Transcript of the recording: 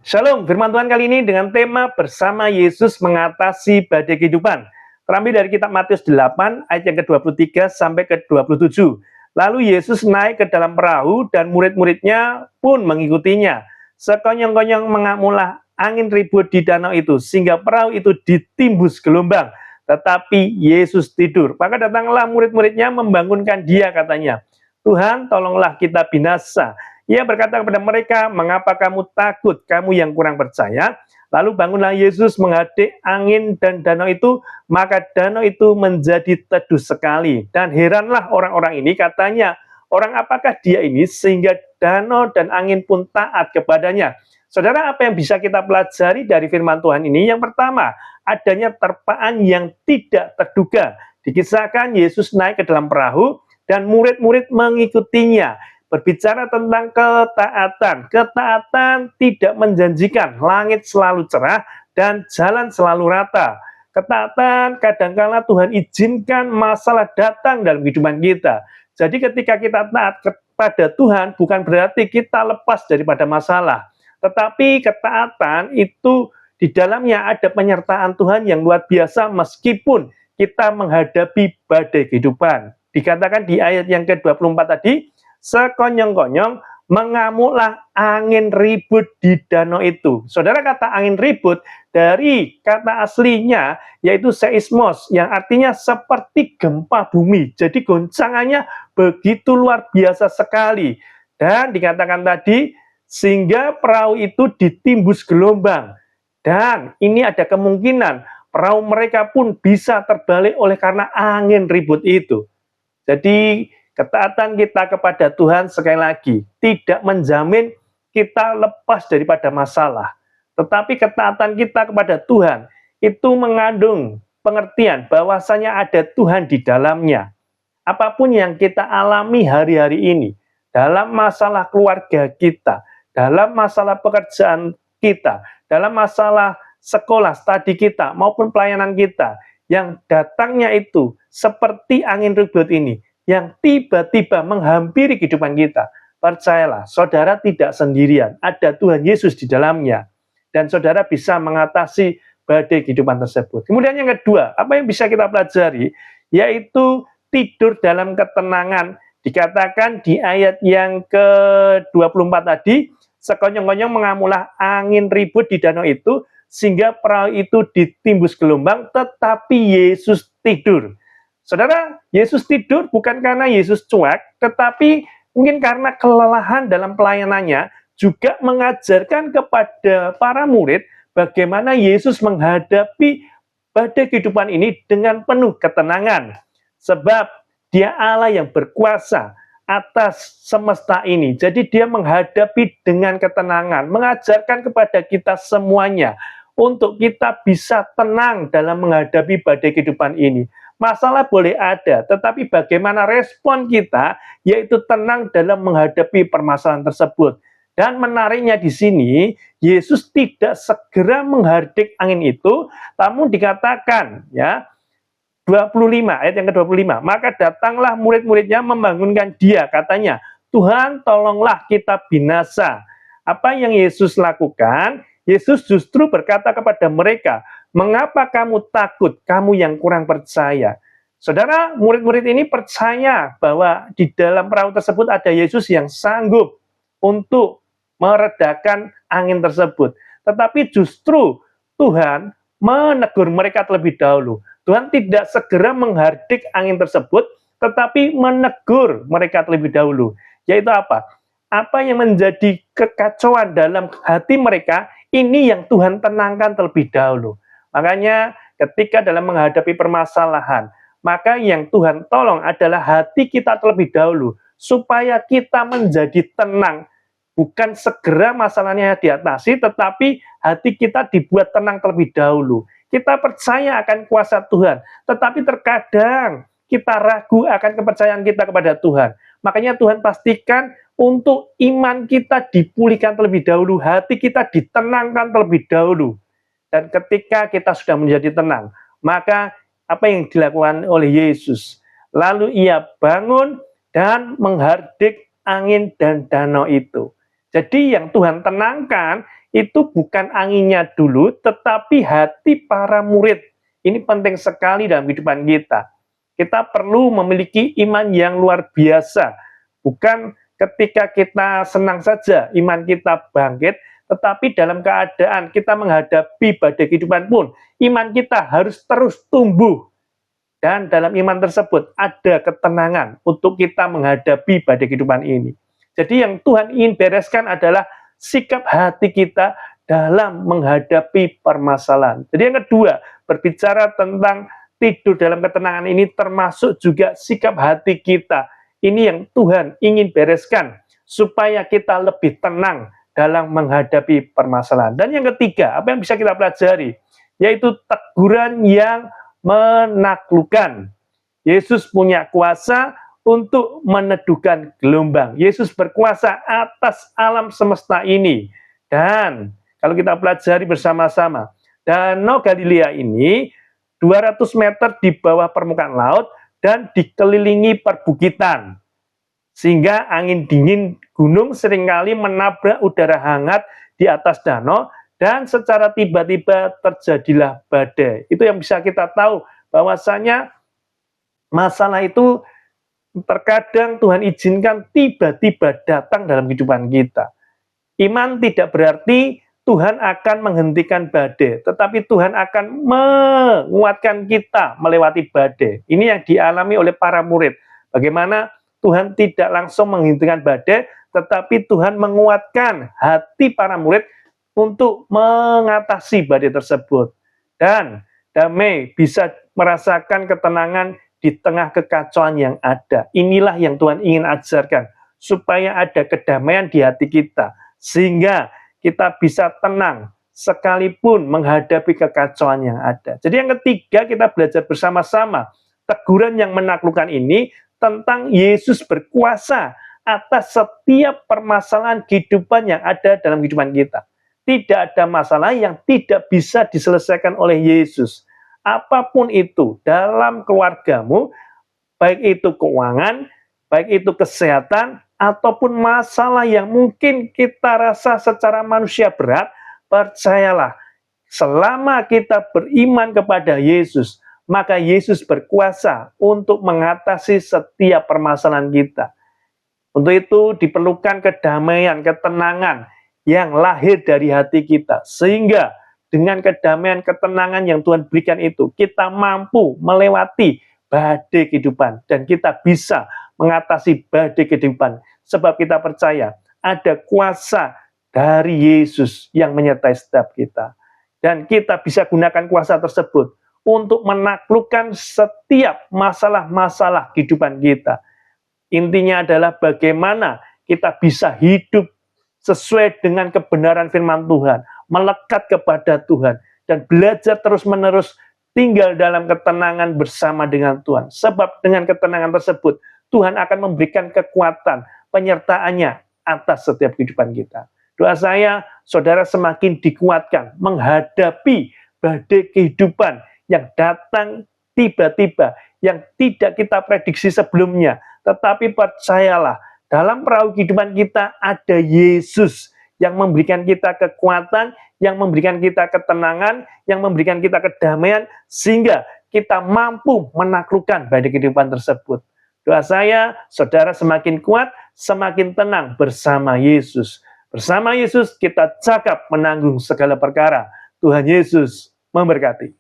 Shalom, firman Tuhan kali ini dengan tema bersama Yesus mengatasi badai kehidupan. Terambil dari kitab Matius 8 ayat yang ke-23 sampai ke-27. Lalu Yesus naik ke dalam perahu dan murid-muridnya pun mengikutinya. Sekonyong-konyong mengamulah angin ribut di danau itu sehingga perahu itu ditimbus gelombang. Tetapi Yesus tidur. Maka datanglah murid-muridnya membangunkan dia, katanya, "Tuhan, tolonglah kita binasa." Ia berkata kepada mereka, "Mengapa kamu takut, kamu yang kurang percaya?" Lalu bangunlah Yesus menghadap angin dan danau itu, maka danau itu menjadi teduh sekali. Dan heranlah orang-orang ini, katanya, "Orang apakah dia ini sehingga danau dan angin pun taat kepadanya?" Saudara, apa yang bisa kita pelajari dari firman Tuhan ini? Yang pertama, adanya terpaan yang tidak terduga. Dikisahkan Yesus naik ke dalam perahu dan murid-murid mengikutinya. Berbicara tentang ketaatan. Ketaatan tidak menjanjikan langit selalu cerah dan jalan selalu rata. Ketaatan kadangkala Tuhan izinkan masalah datang dalam kehidupan kita. Jadi ketika kita taat kepada Tuhan, bukan berarti kita lepas daripada masalah. Tetapi ketaatan itu di dalamnya ada penyertaan Tuhan yang luar biasa meskipun kita menghadapi badai kehidupan. Dikatakan di ayat yang ke-24 tadi, sekonyong-konyong mengamuklah angin ribut di danau itu. Saudara, kata angin ribut dari kata aslinya yaitu seismos, yang artinya seperti gempa bumi. Jadi goncangannya begitu luar biasa sekali. Dan dikatakan tadi, sehingga perahu itu ditimbus gelombang. Dan ini ada kemungkinan perahu mereka pun bisa terbalik oleh karena angin ribut itu. Jadi ketaatan kita kepada Tuhan sekali lagi tidak menjamin kita lepas daripada masalah. Tetapi ketaatan kita kepada Tuhan itu mengandung pengertian bahwasanya ada Tuhan di dalamnya. Apapun yang kita alami hari-hari ini, dalam masalah keluarga kita, dalam masalah pekerjaan kita, dalam masalah sekolah, studi kita, maupun pelayanan kita, yang datangnya itu seperti angin ribut ini, yang tiba-tiba menghampiri kehidupan kita. Percayalah, saudara tidak sendirian, ada Tuhan Yesus di dalamnya, dan saudara bisa mengatasi badai kehidupan tersebut. Kemudian yang kedua, apa yang bisa kita pelajari, yaitu tidur dalam ketenangan. Dikatakan di ayat yang ke-24 tadi, sekonyong-konyong mengamulah angin ribut di danau itu, sehingga perahu itu ditimbus gelombang, tetapi Yesus tidur. Saudara, Yesus tidur bukan karena Yesus cuek, tetapi mungkin karena kelelahan dalam pelayanannya, juga mengajarkan kepada para murid bagaimana Yesus menghadapi badai kehidupan ini dengan penuh ketenangan. Sebab dia Allah yang berkuasa atas semesta ini. Jadi dia menghadapi dengan ketenangan, mengajarkan kepada kita semuanya untuk kita bisa tenang dalam menghadapi badai kehidupan ini. Masalah boleh ada, tetapi bagaimana respon kita, yaitu tenang dalam menghadapi permasalahan tersebut. Dan menariknya di sini, Yesus tidak segera menghardik angin itu, namun dikatakan, ya, 25, ayat yang ke-25, maka datanglah murid-muridnya membangunkan dia, katanya, "Tuhan, tolonglah kita binasa." Apa yang Yesus lakukan? Yesus justru berkata kepada mereka, "Mengapa kamu takut, kamu yang kurang percaya?" Saudara, murid-murid ini percaya bahwa di dalam perahu tersebut ada Yesus yang sanggup untuk meredakan angin tersebut. Tetapi justru Tuhan menegur mereka terlebih dahulu. Tuhan tidak segera menghardik angin tersebut, tetapi menegur mereka terlebih dahulu. Yaitu apa? Apa yang menjadi kekacauan dalam hati mereka, ini yang Tuhan tenangkan terlebih dahulu. Makanya ketika dalam menghadapi permasalahan, maka yang Tuhan tolong adalah hati kita terlebih dahulu, supaya kita menjadi tenang. Bukan segera masalahnya diatasi, tetapi hati kita dibuat tenang terlebih dahulu. Kita percaya akan kuasa Tuhan, tetapi terkadang kita ragu akan kepercayaan kita kepada Tuhan. Makanya Tuhan pastikan untuk iman kita dipulihkan terlebih dahulu, hati kita ditenangkan terlebih dahulu. Dan ketika kita sudah menjadi tenang, maka apa yang dilakukan oleh Yesus? Lalu ia bangun dan menghardik angin dan danau itu. Jadi yang Tuhan tenangkan itu bukan anginnya dulu, tetapi hati para murid. Ini penting sekali dalam kehidupan kita. Kita perlu memiliki iman yang luar biasa. Bukan ketika kita senang saja iman kita bangkit, tetapi dalam keadaan kita menghadapi badai kehidupan pun, iman kita harus terus tumbuh. Dan dalam iman tersebut ada ketenangan untuk kita menghadapi badai kehidupan ini. Jadi yang Tuhan ingin bereskan adalah sikap hati kita dalam menghadapi permasalahan. Jadi yang kedua, berbicara tentang tidur dalam ketenangan ini termasuk juga sikap hati kita. Ini yang Tuhan ingin bereskan supaya kita lebih tenang dalam menghadapi permasalahan. Dan yang ketiga, apa yang bisa kita pelajari? Yaitu teguran yang menaklukkan. Yesus punya kuasa untuk meneduhkan gelombang. Yesus berkuasa atas alam semesta ini. Dan kalau kita pelajari bersama-sama, Danau Galilea ini 200 meter di bawah permukaan laut dan dikelilingi perbukitan. Sehingga angin dingin gunung seringkali menabrak udara hangat di atas danau dan secara tiba-tiba terjadilah badai. Itu yang bisa kita tahu bahwasanya masalah itu terkadang Tuhan izinkan tiba-tiba datang dalam kehidupan kita. Iman tidak berarti Tuhan akan menghentikan badai, tetapi Tuhan akan menguatkan kita melewati badai. Ini yang dialami oleh para murid. Bagaimana Tuhan tidak langsung menghentikan badai, tetapi Tuhan menguatkan hati para murid untuk mengatasi badai tersebut. Dan damai bisa merasakan ketenangan di tengah kekacauan yang ada. Inilah yang Tuhan ingin ajarkan, supaya ada kedamaian di hati kita, sehingga kita bisa tenang sekalipun menghadapi kekacauan yang ada. Jadi yang ketiga, kita belajar bersama-sama teguran yang menaklukkan ini tentang Yesus berkuasa atas setiap permasalahan kehidupan yang ada dalam kehidupan kita. Tidak ada masalah yang tidak bisa diselesaikan oleh Yesus. Apapun itu dalam keluargamu, baik itu keuangan, baik itu kesehatan, ataupun masalah yang mungkin kita rasa secara manusia berat, percayalah, selama kita beriman kepada Yesus, maka Yesus berkuasa untuk mengatasi setiap permasalahan kita. Untuk itu diperlukan kedamaian, ketenangan yang lahir dari hati kita, sehingga dengan kedamaian, ketenangan yang Tuhan berikan itu, kita mampu melewati badai kehidupan, dan kita bisa mengatasi badai kehidupan, sebab kita percaya ada kuasa dari Yesus yang menyertai setiap kita. Dan kita bisa gunakan kuasa tersebut untuk menaklukkan setiap masalah-masalah kehidupan kita. Intinya adalah bagaimana kita bisa hidup sesuai dengan kebenaran firman Tuhan, melekat kepada Tuhan, dan belajar terus-menerus tinggal dalam ketenangan bersama dengan Tuhan. Sebab dengan ketenangan tersebut, Tuhan akan memberikan kekuatan penyertaannya atas setiap kehidupan kita. Doa saya, saudara semakin dikuatkan menghadapi badai kehidupan yang datang tiba-tiba, yang tidak kita prediksi sebelumnya. Tetapi percayalah, dalam perahu kehidupan kita ada Yesus yang memberikan kita kekuatan, yang memberikan kita ketenangan, yang memberikan kita kedamaian, sehingga kita mampu menaklukkan badai kehidupan tersebut. Doa saya, saudara semakin kuat, semakin tenang bersama Yesus. Bersama Yesus kita cakap menanggung segala perkara. Tuhan Yesus memberkati.